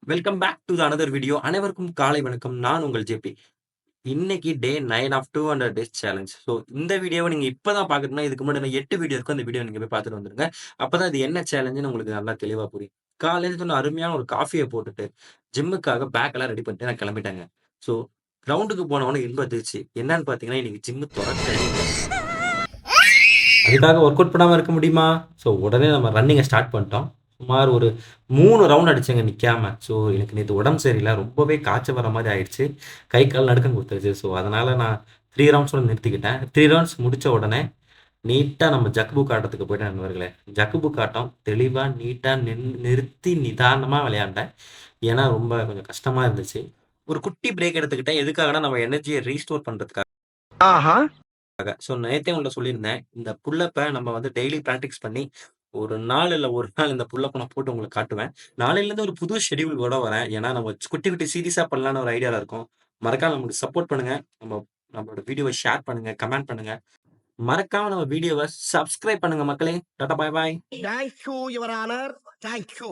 Welcome back to the another video. அனைவருக்கும் காலை வணக்கம். நான் உங்கள் ஜேபி. இன்னைக்கு day 9 of 200 days challenge. So இந்த வீடியோவ நீங்க இப்ப தான் பார்க்கணும்னா, இதுக்கு முன்னாடி நான் 8 வீடியோ இருக்கும். அந்த வீடியோ நீங்க போய் பார்த்துட்டு வந்துருங்க. அப்பதான் இது என்ன சேலஞ்சுன்னு உங்களுக்கு நல்லா தெளிவா புரியும். காலையில எழுந்தோன அருமையான ஒரு காஃபிய போட்டுட்டு, ஜிம்முக்காக பேக் எல்லாம் ரெடி பண்ணிட்டு நான் கிளம்பிட்டேங்க. ஸோ கிரவுண்டுக்கு போன உடனே இன்ப அதிர்ச்சி. என்னன்னு பார்த்தீங்கன்னா, இன்னைக்கு ஜிம்மு தொறக்கவே இல்ல. அதுக்காக ஒர்க் அவுட் பண்ணாம இருக்க முடியுமா? ஸோ உடனே நம்ம ரன்னிங்க ஸ்டார்ட் பண்ணிட்டோம். சுமார் ஒரு 3 ரவுண்ட் அடிச்சேங்க நிக்காம. ஸோ எனக்கு நேத்து உடம்பு சரியில்ல. ரொம்பவே காய்ச்சல் வர மாரி ஆயிடுச்சு. கை, கால் நடுக்கம் குடுத்துருச்சு. ஸோ அதனால நான் 3 ரவுண்ட்ஸோட நிறுத்திக்கிட்டேன். 3 ரவுண்ட்ஸ் முடிச்ச உடனே நீட்டா நம்ம ஜக்கு புக் ஆட்டத்துக்கு போயிட்டேன் நண்பர்களே. ஜக்கு புக் ஆட்டம் தெளிவா, நீட்டா நிறுத்தி நிதானமா விளையாண்டேன். ஏன்னா ரொம்ப கொஞ்சம் கஷ்டமா இருந்துச்சு. ஒரு குட்டி பிரேக் எடுத்துக்கிட்டேன். எதுக்காகன்னா நம்ம எனர்ஜிய ரீஸ்டோர் பண்றதுக்காக. ஆஹா! ஸோ நேத்தே உங்கள்ட்ட சொல்லியிருந்தேன். இந்த புல் அப்ப நம்ம வந்து டெய்லி பிராக்டிஸ் பண்ணி, ஒரு நாள் இல்ல ஒரு நாள் இந்த புல் அப்ப நான் போட்டு உங்களுக்கு காட்டுவேன். நாளையிலருந்து ஒரு புது ஷெட்யூலோட வரேன். ஏன்னா நம்ம குட்டி, குட்டி சீரிஸா பண்ணலான்னு ஒரு ஐடியால இருக்கோம். மறக்காம நமக்கு சப்போர்ட் பண்ணுங்க. நம்மளோட வீடியோவ ஷேர் பண்ணுங்க, கமெண்ட் பண்ணுங்க. மறக்காம நம்ம வீடியோவ சப்ஸ்கிரைப் பண்ணுங்க மக்களே. Tata bye bye. Thank you your honour. Thank you.